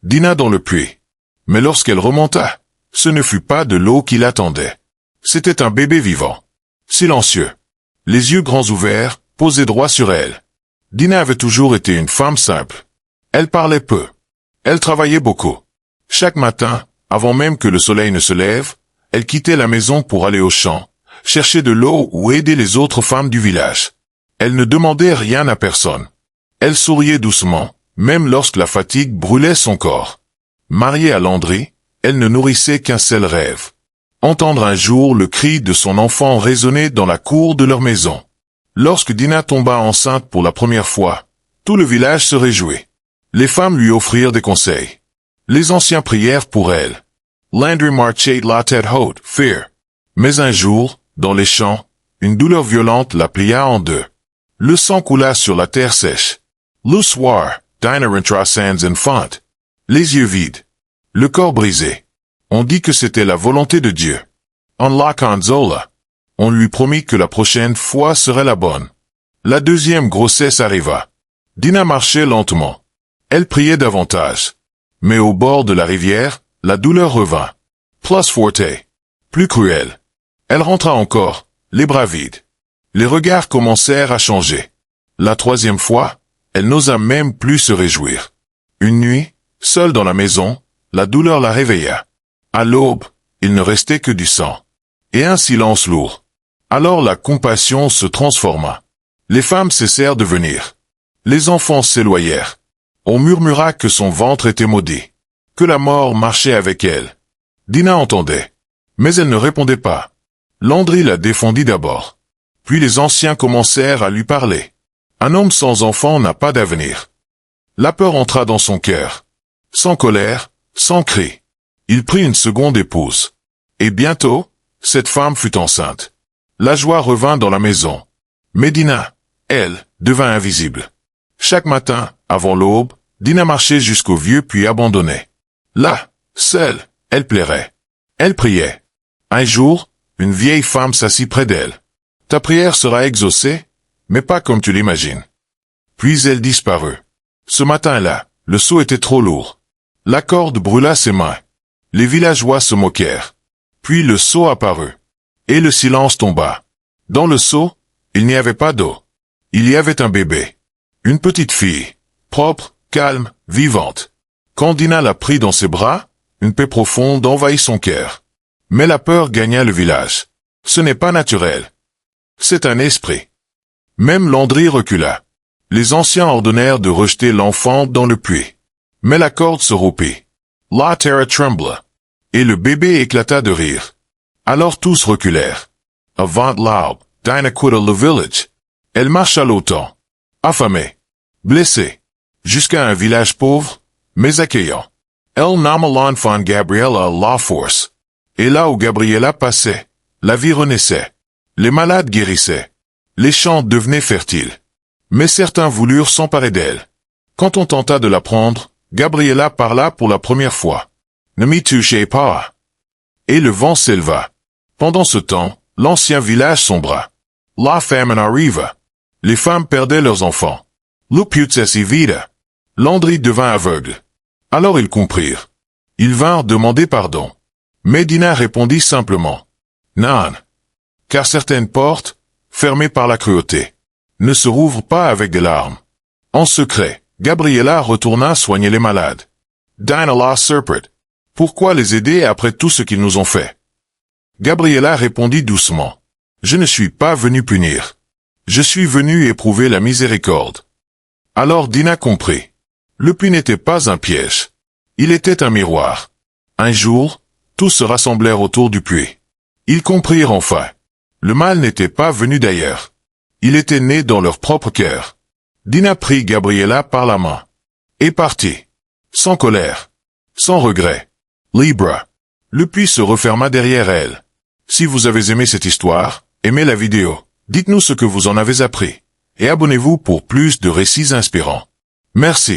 Dina dans le puits. Mais lorsqu'elle remonta, ce ne fut pas de l'eau qui l'attendait. C'était un bébé vivant. Silencieux. Les yeux grands ouverts, posés droit sur elle. Dina avait toujours été une femme simple. Elle parlait peu. Elle travaillait beaucoup. Chaque matin, avant même que le soleil ne se lève, elle quittait la maison pour aller au champ, chercher de l'eau ou aider les autres femmes du village. Elle ne demandait rien à personne. Elle souriait doucement, même lorsque la fatigue brûlait son corps. Mariée à Landry, elle ne nourrissait qu'un seul rêve. Entendre un jour le cri de son enfant résonner dans la cour de leur maison. Lorsque Dina tomba enceinte pour la première fois, tout le village se réjouit. Les femmes lui offrirent des conseils. Les anciens prièrent pour elle. Landry marchait la tête haute, fier. Mais un jour, dans les champs, une douleur violente la plia en deux. Le sang coula sur la terre sèche. Le soir, Dina rentra sans enfant. Les yeux vides. Le corps brisé. On dit que c'était la volonté de Dieu. En la consola. On lui promit que la prochaine fois serait la bonne. La deuxième grossesse arriva. Dina marchait lentement. Elle priait davantage. Mais au bord de la rivière, la douleur revint. Plus forte. Plus cruelle. Elle rentra encore, les bras vides. Les regards commencèrent à changer. La troisième fois, elle n'osa même plus se réjouir. Une nuit, seule dans la maison, la douleur la réveilla. À l'aube, il ne restait que du sang. Et un silence lourd. Alors la compassion se transforma. Les femmes cessèrent de venir. Les enfants s'éloignèrent. On murmura que son ventre était maudit. Que la mort marchait avec elle. Dina entendait. Mais elle ne répondait pas. Landry la défendit d'abord. Puis les anciens commencèrent à lui parler. Un homme sans enfant n'a pas d'avenir. La peur entra dans son cœur. Sans colère, sans cri. Il prit une seconde épouse. Et bientôt, cette femme fut enceinte. La joie revint dans la maison. Mais Dina, elle, devint invisible. Chaque matin, avant l'aube, Dina marchait jusqu'au vieux puits abandonné. Là, seule, elle plairait. Elle priait. Un jour, une vieille femme s'assit près d'elle. « Ta prière sera exaucée, mais pas comme tu l'imagines. » Puis elle disparut. Ce matin-là, le seau était trop lourd. La corde brûla ses mains. Les villageois se moquèrent. Puis le seau apparut. Et le silence tomba. Dans le seau, il n'y avait pas d'eau. Il y avait un bébé. Une petite fille. Propre, calme, vivante. Quand Dina la prit dans ses bras, une paix profonde envahit son cœur. Mais la peur gagna le village. Ce n'est pas naturel. C'est un esprit. Même Landry recula. Les anciens ordonnèrent de rejeter l'enfant dans le puits. Mais la corde se rompit. La terre trembla. Et le bébé éclata de rire. Alors tous reculèrent. Avant l'aube, Dina quitta le village. Elle marcha longtemps. Affamée. Blessée. Jusqu'à un village pauvre, mais accueillant. Elle nomma l'enfant Gabriella la force. Et là où Gabriella passait, la vie renaissait. Les malades guérissaient. Les champs devenaient fertiles. Mais certains voulurent s'emparer d'elle. Quand on tenta de la prendre, Gabriella parla pour la première fois. Ne m'y touchez pas. Et le vent s'éleva. Pendant ce temps, l'ancien village sombra. La famine arriva. Les femmes perdaient leurs enfants. Le puits si vide. Landry devint aveugle. Alors ils comprirent. Ils vinrent demander pardon. Mais Dina répondit simplement. Non. Car certaines portes, fermées par la cruauté, ne se rouvrent pas avec des larmes. En secret, Gabriella retourna soigner les malades. Dina la surprit. Pourquoi les aider après tout ce qu'ils nous ont fait? Gabriella répondit doucement. Je ne suis pas venu punir. Je suis venu éprouver la miséricorde. Alors Dina comprit. Le puits n'était pas un piège. Il était un miroir. Un jour, tous se rassemblèrent autour du puits. Ils comprirent enfin. Le mal n'était pas venu d'ailleurs. Il était né dans leur propre cœur. Dina prit Gabriella par la main. Et partit. Sans colère. Sans regret. Libre. Le puits se referma derrière elle. Si vous avez aimé cette histoire, aimez la vidéo. Dites-nous ce que vous en avez appris. Et abonnez-vous pour plus de récits inspirants. Merci.